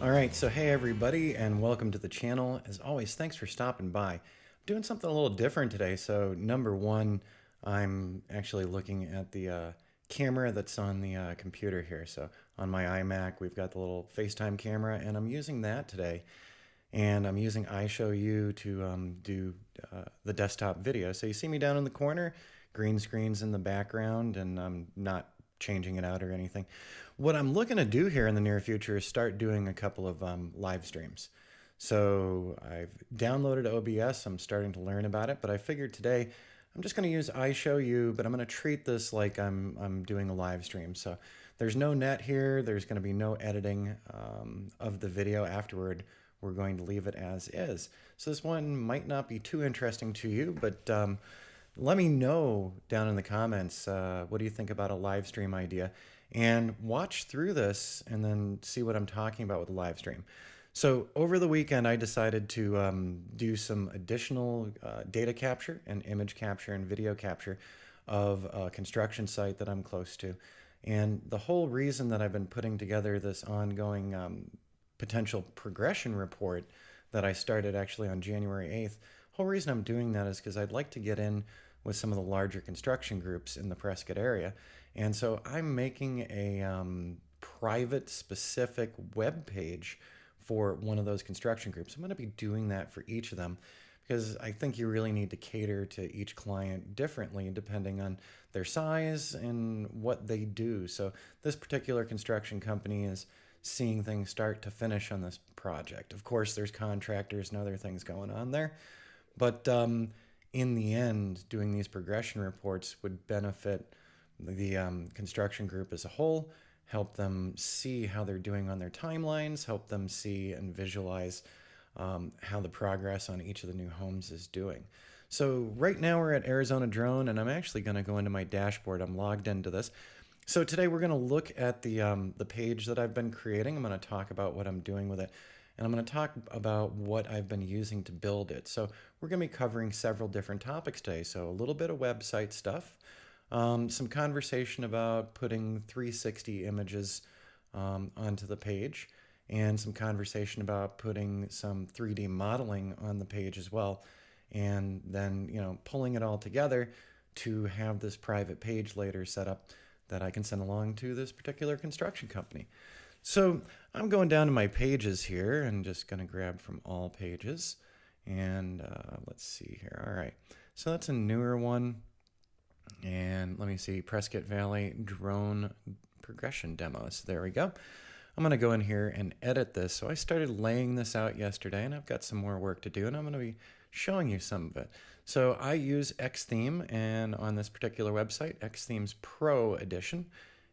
All right, so hey everybody, and welcome to the channel. As always, thanks for stopping by. I'm doing something a little different today. So number one, I'm actually looking at the camera that's on the computer here. So on my iMac, we've got the little FaceTime camera, and I'm using that today. And I'm using iShowU to do the desktop video. So you see me down in the corner, green screen's in the background, and I'm not changing it out or anything. What I'm looking to do here in the near future is start doing a couple of live streams. So I've downloaded OBS. I'm starting to learn about it, but I figured today I'm just going to use iShowU, but I'm going to treat this like I'm doing a live stream. So there's no net here. There's going to be no editing of the video afterward. We're going to leave it as is. So this one might not be too interesting to you, but let me know down in the comments, what do you think about a live stream idea? And watch through this and then see what I'm talking about with the live stream. So over the weekend, I decided to do some additional data capture and image capture and video capture of a construction site that I'm close to. And the whole reason that I've been putting together this ongoing potential progression report that I started actually on January 8th, whole reason I'm doing that is because I'd like to get in with some of the larger construction groups in the Prescott area. And so I'm making a private specific web page for one of those construction groups. I'm going to be doing that for each of them because I think you really need to cater to each client differently depending on their size and what they do. So this particular construction company is seeing things start to finish on this project. Of course, there's contractors and other things going on there, but in the end, doing these progression reports would benefit the construction group as a whole, help them see how they're doing on their timelines, help them see and visualize how the progress on each of the new homes is doing. So right now we're at Arizona Drone, and I'm actually going to go into my dashboard. I'm logged into this. So today we're going to look at the page that I've been creating. I'm going to talk about what I'm doing with it. And I'm going to talk about what I've been using to build it. So we're going to be covering several different topics today. So a little bit of website stuff, some conversation about putting 360 images onto the page, and some conversation about putting some 3D modeling on the page as well. And then, pulling it all together to have this private page later set up that I can send along to this particular construction company. So I'm going down to my pages here and just going to grab from all pages. And let's see here. All right. So that's a newer one. And let me see, Prescott Valley drone progression demos. There we go. I'm going to go in here and edit this. So I started laying this out yesterday, and I've got some more work to do, and I'm going to be showing you some of it. So I use Xtheme, and on this particular website, Xtheme's Pro Edition,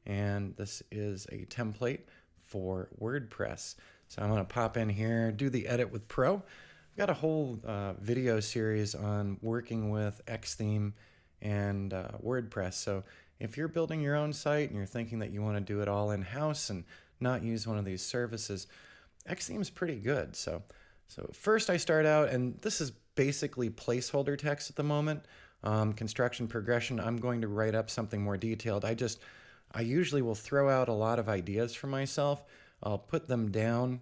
and this is a template for WordPress. So I'm going to pop in here, do the edit with Pro. I've got a whole video series on working with Xtheme and WordPress. So if you're building your own site and you're thinking that you want to do it all in-house and not use one of these services, Xtheme's pretty good. So first I start out, and this is basically placeholder text at the moment. Construction progression, I'm going to write up something more detailed. I usually will throw out a lot of ideas for myself. I'll put them down,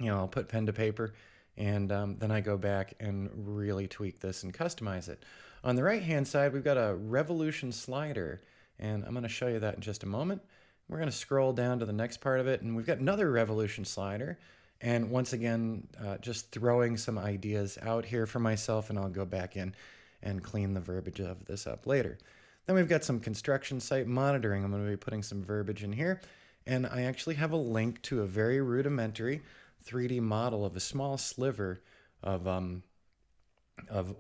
I'll put pen to paper, and then I go back and really tweak this and customize it. On the right-hand side, we've got a revolution slider, and I'm going to show you that in just a moment. We're going to scroll down to the next part of it, and we've got another revolution slider. And once again, just throwing some ideas out here for myself, and I'll go back in and clean the verbiage of this up later. Then we've got some construction site monitoring. I'm going to be putting some verbiage in here. And I actually have a link to a very rudimentary 3D model of a small sliver of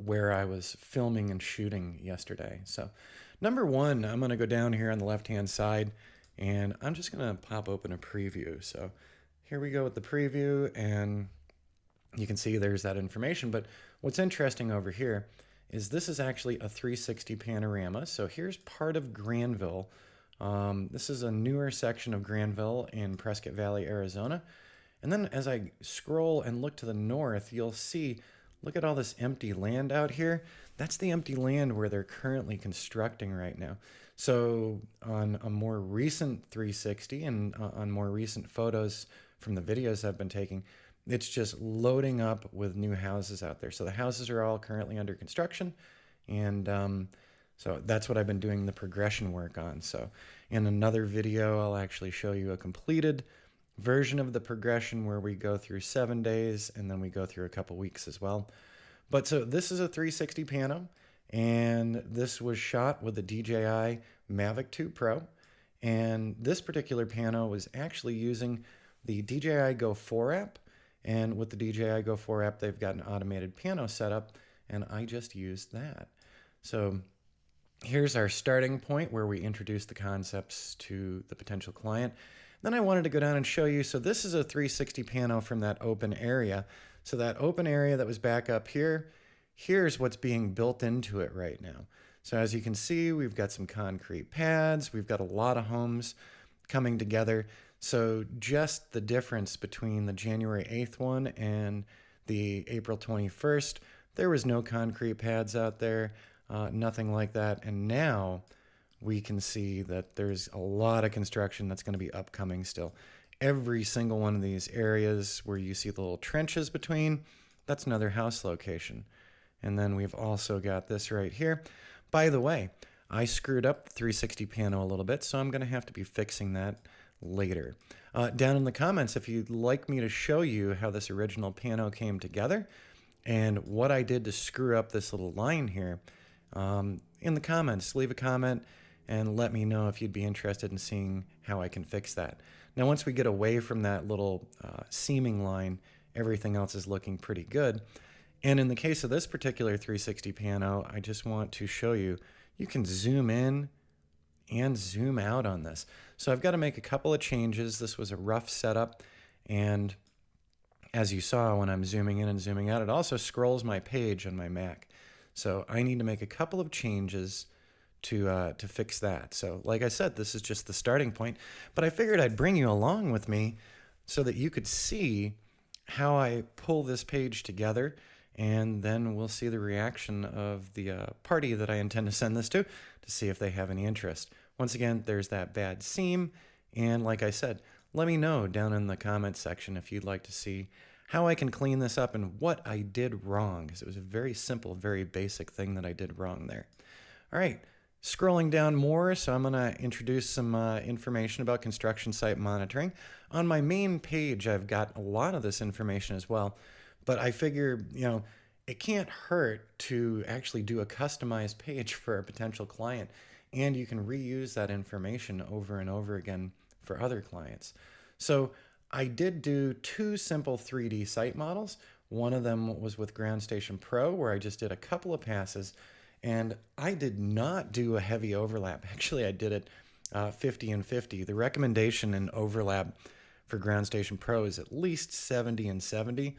where I was filming and shooting yesterday. So number one, I'm going to go down here on the left-hand side, and I'm just going to pop open a preview. So here we go with the preview, and you can see there's that information. But what's interesting over here is this is actually a 360 panorama. So here's part of Granville. This is a newer section of Granville in Prescott Valley, Arizona. And then as I scroll and look to the north, you'll see, look at all this empty land out here. That's the empty land where they're currently constructing right now. So on a more recent 360 and on more recent photos from the videos I've been taking, it's just loading up with new houses out there. So the houses are all currently under construction, and so that's what I've been doing the progression work on. So in another video, I'll actually show you a completed version of the progression where we go through 7 days and then we go through a couple weeks as well. But so this is a 360 pano, and this was shot with the DJI Mavic 2 Pro. And this particular pano was actually using the DJI Go 4 app. And with the DJI Go 4 app, they've got an automated pano setup, and I just used that. So here's our starting point where we introduce the concepts to the potential client. Then I wanted to go down and show you, so this is a 360 pano from that open area. So that open area that was back up here, here's what's being built into it right now. So as you can see, we've got some concrete pads, we've got a lot of homes coming together. So just the difference between the January 8th one and the April 21st, there was no concrete pads out there, nothing like that. And now we can see that there's a lot of construction that's going to be upcoming still. Every single one of these areas where you see the little trenches between, that's another house location. And then we've also got this right here. By the way, I screwed up the 360 pano a little bit, so I'm going to have to be fixing that later. Down in the comments, if you'd like me to show you how this original pano came together and what I did to screw up this little line here, in the comments, leave a comment and let me know if you'd be interested in seeing how I can fix that. Now, once we get away from that little seaming line, everything else is looking pretty good. And in the case of this particular 360 pano, I just want to show you, you can zoom in and zoom out on this. So I've got to make a couple of changes. This was a rough setup, and as you saw when I'm zooming in and zooming out, it also scrolls my page on my Mac. So I need to make a couple of changes to fix that. So like I said, this is just the starting point, but I figured I'd bring you along with me so that you could see how I pull this page together, and then we'll see the reaction of the party that I intend to send this to see if they have any interest. Once again, there's that bad seam, and like I said, let me know down in the comments section if you'd like to see how I can clean this up and what I did wrong, because it was a very simple, very basic thing that I did wrong there. All right. Scrolling down more, so I'm going to introduce some information about construction site monitoring. On my main page, I've got a lot of this information as well, but I figure, it can't hurt to actually do a customized page for a potential client, and you can reuse that information over and over again for other clients. So I did do 2 simple 3D site models. One of them was with Ground Station Pro, where I just did a couple of passes, and I did not do a heavy overlap. Actually, I did it 50 and 50. The recommendation in overlap for Ground Station Pro is at least 70 and 70.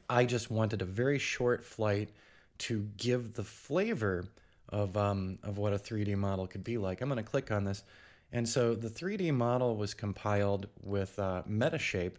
I just wanted a very short flight to give the flavor of what a 3D model could be like. I'm going to click on this. And so the 3D model was compiled with Metashape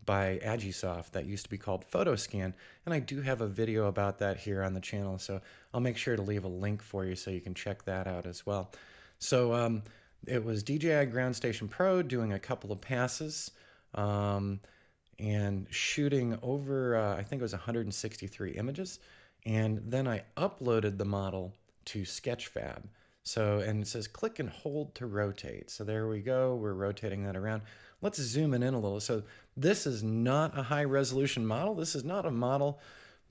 by Agisoft that used to be called PhotoScan, and I do have a video about that here on the channel, so I'll make sure to leave a link for you so you can check that out as well. So it was DJI Ground Station Pro doing a couple of passes and shooting over, I think it was 163 images, and then I uploaded the model to Sketchfab. So, and it says click and hold to rotate. So there we go, we're rotating that around. Let's zoom in a little. So this is not a high resolution model. This is not a model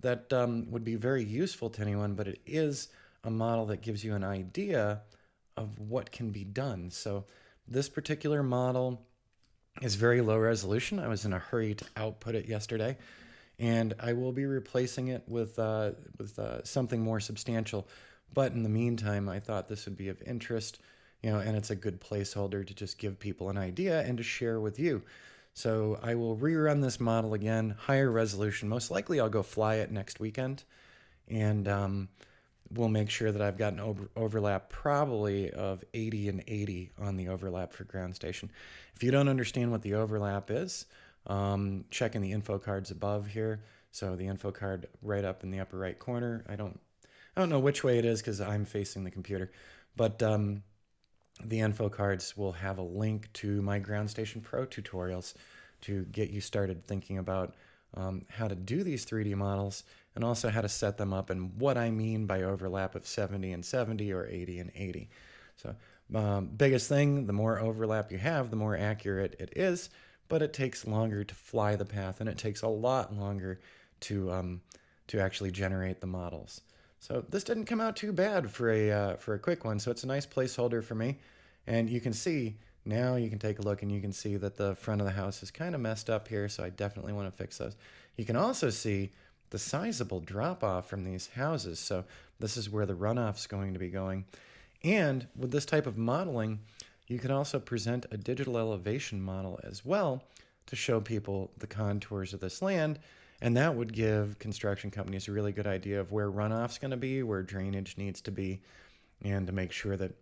that would be very useful to anyone, but it is a model that gives you an idea of what can be done. So this particular model is very low resolution. I was in a hurry to output it yesterday, and I will be replacing it with something more substantial. But in the meantime, I thought this would be of interest, and it's a good placeholder to just give people an idea and to share with you. So I will rerun this model again, higher resolution. Most likely I'll go fly it next weekend, and we'll make sure that I've got an overlap probably of 80 and 80 on the overlap for Ground Station. If you don't understand what the overlap is, check in the info cards above here. So the info card right up in the upper right corner. I don't know which way it is because I'm facing the computer, but the info cards will have a link to my Ground Station Pro tutorials to get you started thinking about how to do these 3D models and also how to set them up and what I mean by overlap of 70 and 70 or 80 and 80. So biggest thing, the more overlap you have, the more accurate it is, but it takes longer to fly the path and it takes a lot longer to actually generate the models. So this didn't come out too bad for a quick one, so it's a nice placeholder for me. And you can see, now you can take a look and you can see that the front of the house is kind of messed up here, so I definitely want to fix those. You can also see the sizable drop-off from these houses, so this is where the runoff's going to be going. And with this type of modeling, you can also present a digital elevation model as well to show people the contours of this land, and that would give construction companies a really good idea of where runoff's going to be, where drainage needs to be, and to make sure that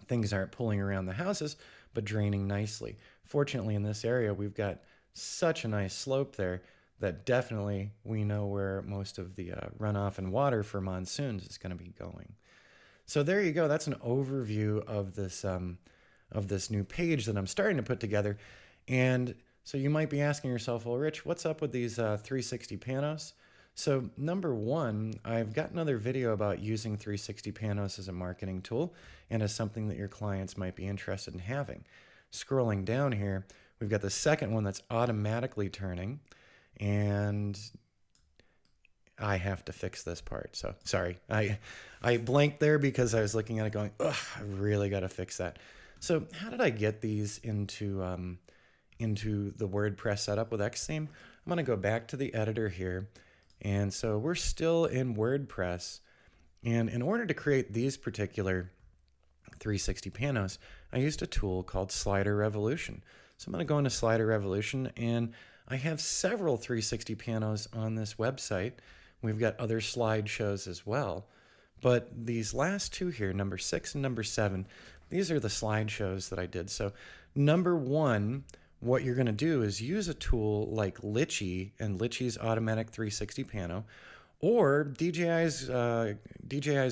things aren't pulling around the houses, but draining nicely. Fortunately, in this area, we've got such a nice slope there that definitely we know where most of the runoff and water for monsoons is going to be going. So there you go. That's an overview of this new page that I'm starting to put together. And so you might be asking yourself, well, Rich, what's up with these 360 panos? So number one, I've got another video about using 360 panos as a marketing tool and as something that your clients might be interested in having. Scrolling down here, we've got the second one that's automatically turning, and I have to fix this part. So sorry, I blanked there because I was looking at it going, ugh, I really got to fix that. So how did I get these into the WordPress setup with Xtheme? I'm going to go back to the editor here. And so we're still in WordPress. And in order to create these particular 360 panos, I used a tool called Slider Revolution. So I'm going to go into Slider Revolution, and I have several 360 panos on this website. We've got other slideshows as well. But these last two here, number 6 and number 7, these are the slideshows that I did. So number 1, what you're going to do is use a tool like Litchi and Litchi's Automatic 360 Pano, or DJI's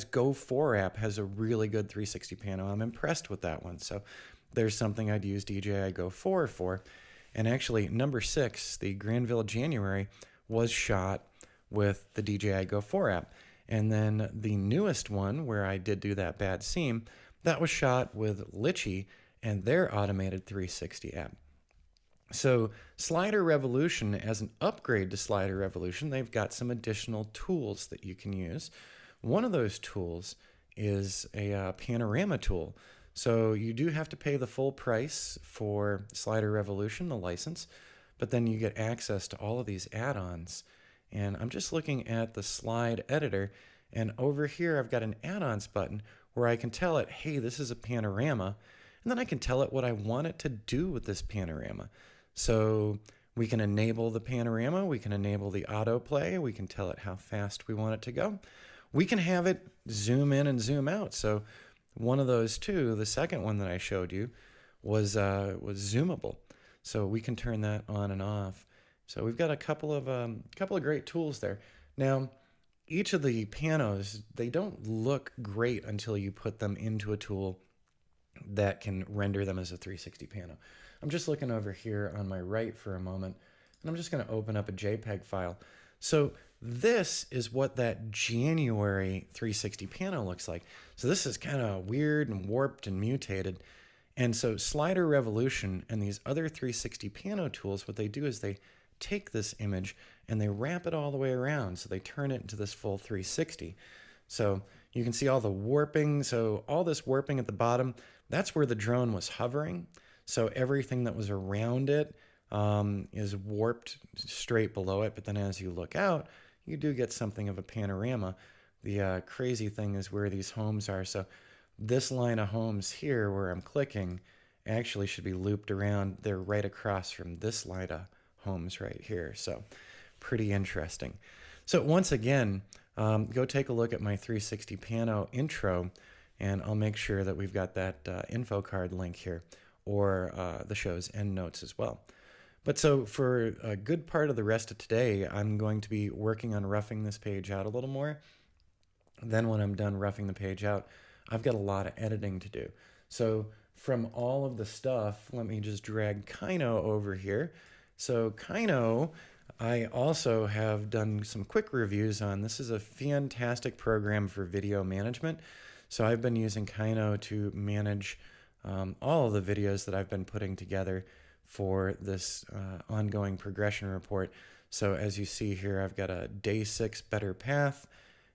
Go 4 app has a really good 360 Pano. I'm impressed with that one. So there's something I'd use DJI Go 4 for. And actually, number 6, the Granville January, was shot with the DJI Go 4 app. And then the newest one, where I did do that bad seam, that was shot with Litchi and their automated 360 app. So Slider Revolution, as an upgrade to Slider Revolution, they've got some additional tools that you can use. One of those tools is a Panorama tool. So you do have to pay the full price for Slider Revolution, the license, but then you get access to all of these add-ons. And I'm just looking at the slide editor, and over here I've got an add-ons button where I can tell it, hey, this is a panorama, and then I can tell it what I want it to do with this panorama. So we can enable the panorama, we can enable the autoplay, we can tell it how fast we want it to go. We can have it zoom in and zoom out. So one of those two, the second one that I showed you, was zoomable. So we can turn that on and off. So we've got a couple of great tools there. Now, each of the panos, they don't look great until you put them into a tool that can render them as a 360 pano. I'm just looking over here on my right for a moment, and I'm just going to open up a JPEG file. So this is what that January 360 pano looks like. So this is kind of weird and warped and mutated. And so Slider Revolution and these other 360 pano tools, what they do is they take this image and they wrap it all the way around. So they turn it into this full 360. So you can see all the warping. So all this warping at the bottom, that's where the drone was hovering. So everything that was around it is warped straight below it. But then as you look out, you do get something of a panorama. The crazy thing is where these homes are. So this line of homes here where I'm clicking actually should be looped around. They're right across from this line of homes right here. So pretty interesting. So once again, go take a look at my 360 pano intro, and I'll make sure that we've got that info card link here, or the show's end notes as well. But so for a good part of the rest of today, I'm going to be working on roughing this page out a little more. Then when I'm done roughing the page out, I've got a lot of editing to do. So from all of the stuff, let me just drag Kino over here. So Kino, I also have done some quick reviews on. This is a fantastic program for video management. So I've been using Kino to manage all of the videos that I've been putting together for this ongoing progression report. So as you see here, I've got a day 6 better path.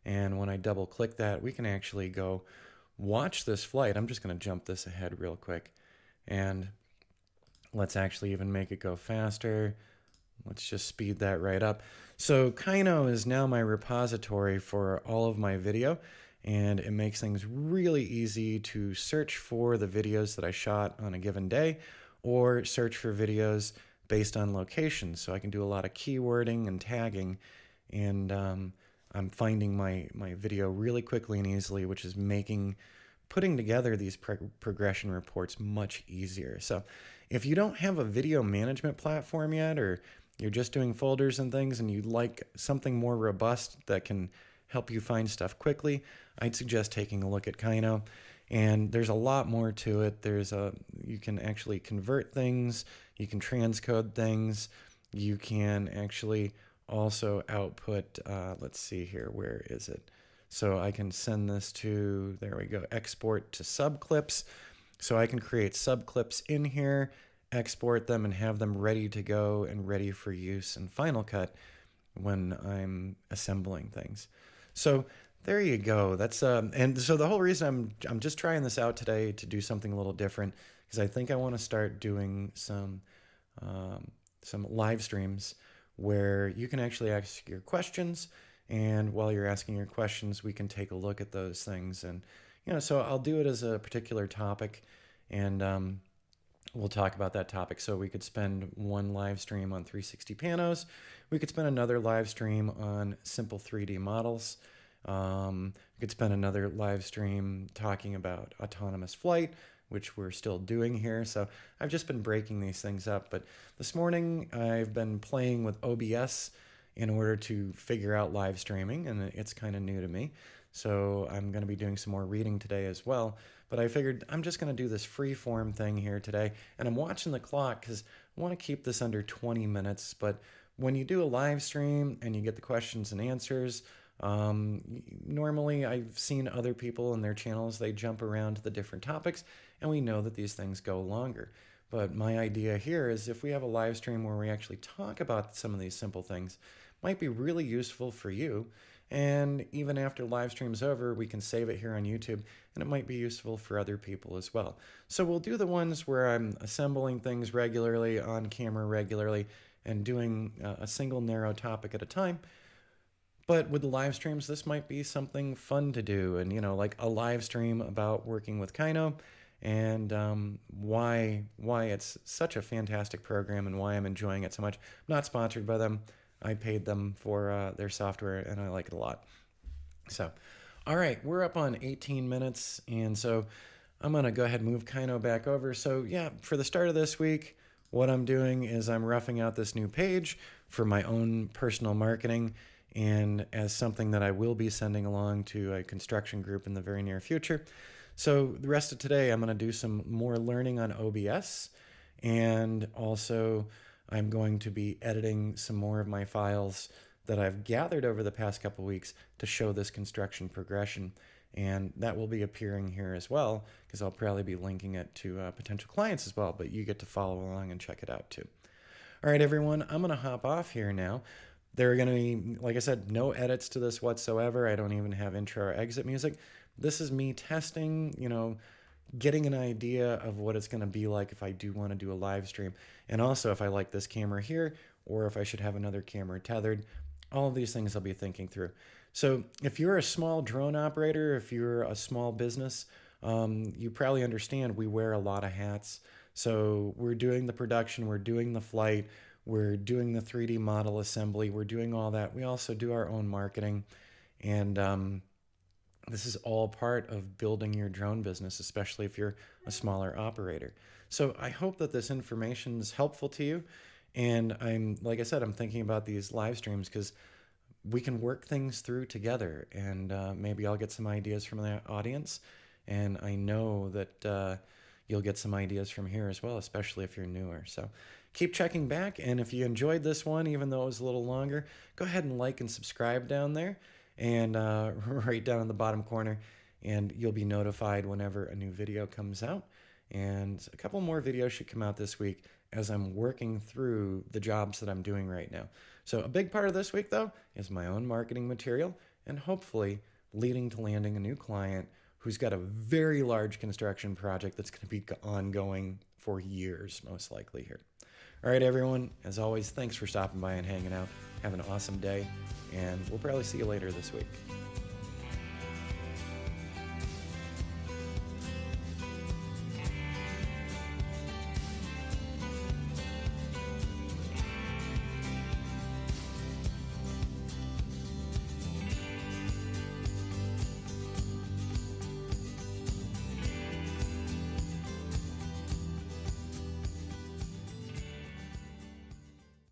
And when I double click that, we can actually go watch this flight. I'm just going to jump this ahead real quick. And let's actually even make it go faster. Let's just speed that right up. So Kino is now my repository for all of my video, and it makes things really easy to search for the videos that I shot on a given day, or search for videos based on location. So I can do a lot of keywording and tagging, and I'm finding my video really quickly and easily, which is making putting together these progression reports much easier. So if you don't have a video management platform yet, or you're just doing folders and things and you'd like something more robust that can help you find stuff quickly, I'd suggest taking a look at Kino. And there's a lot more to it. You can actually convert things, you can transcode things, you can actually also output, let's see here, where is it? So I can send this to, there we go, export to subclips. So I can create subclips in here, export them, and have them ready to go and ready for use in Final Cut when I'm assembling things. So there you go. That's and so the whole reason I'm just trying this out today to do something a little different, because I think I want to start doing some live streams where you can actually ask your questions, and while you're asking your questions, we can take a look at those things. And so I'll do it as a particular topic, and we'll talk about that topic. So we could spend one live stream on 360 panos. We could spend another live stream on simple 3D models. We could spend another live stream talking about autonomous flight, which we're still doing here. So I've just been breaking these things up. But this morning I've been playing with OBS in order to figure out live streaming, and it's kind of new to me. So I'm going to be doing some more reading today as well. But I figured I'm just going to do this free form thing here today. And I'm watching the clock because I want to keep this under 20 minutes. But when you do a live stream and you get the questions and answers, normally I've seen other people in their channels, they jump around to the different topics, and we know that these things go longer. But my idea here is if we have a live stream where we actually talk about some of these simple things, might be really useful for you. And even after live stream's over, we can save it here on YouTube, and it might be useful for other people as well. So we'll do the ones where I'm assembling things regularly, on camera regularly, and doing a single narrow topic at a time. But with the live streams, this might be something fun to do. And, like a live stream about working with Kino, and why it's such a fantastic program and why I'm enjoying it so much. I'm not sponsored by them. I paid them for their software, and I like it a lot. So, all right, we're up on 18 minutes, and so I'm going to go ahead and move Kino back over. So, yeah, for the start of this week, what I'm doing is I'm roughing out this new page for my own personal marketing, and as something that I will be sending along to a construction group in the very near future. So the rest of today, I'm going to do some more learning on OBS, and also I'm going to be editing some more of my files that I've gathered over the past couple weeks to show this construction progression. And that will be appearing here as well, because I'll probably be linking it to potential clients as well, but you get to follow along and check it out too. All right, everyone, I'm going to hop off here now. There are going to be, like I said, no edits to this whatsoever. I don't even have intro or exit music. This is me testing, getting an idea of what it's going to be like if I do want to do a live stream. And also if I like this camera here, or if I should have another camera tethered. All of these things I'll be thinking through. So if you're a small drone operator, if you're a small business, you probably understand we wear a lot of hats. So we're doing the production, we're doing the flight, we're doing the 3D model assembly, we're doing all that. We also do our own marketing. And this is all part of building your drone business, especially if you're a smaller operator. So I hope that this information is helpful to you. And like I said, I'm thinking about these live streams because we can work things through together, and maybe I'll get some ideas from the audience. And I know that, you'll get some ideas from here as well, especially if you're newer. So keep checking back. And if you enjoyed this one, even though it was a little longer, go ahead and like and subscribe down there and right down in the bottom corner. And you'll be notified whenever a new video comes out. And a couple more videos should come out this week as I'm working through the jobs that I'm doing right now. So a big part of this week, though, is my own marketing material and hopefully leading to landing a new client who's got a very large construction project that's going to be ongoing for years, most likely here. All right, everyone, as always, thanks for stopping by and hanging out. Have an awesome day, and we'll probably see you later this week.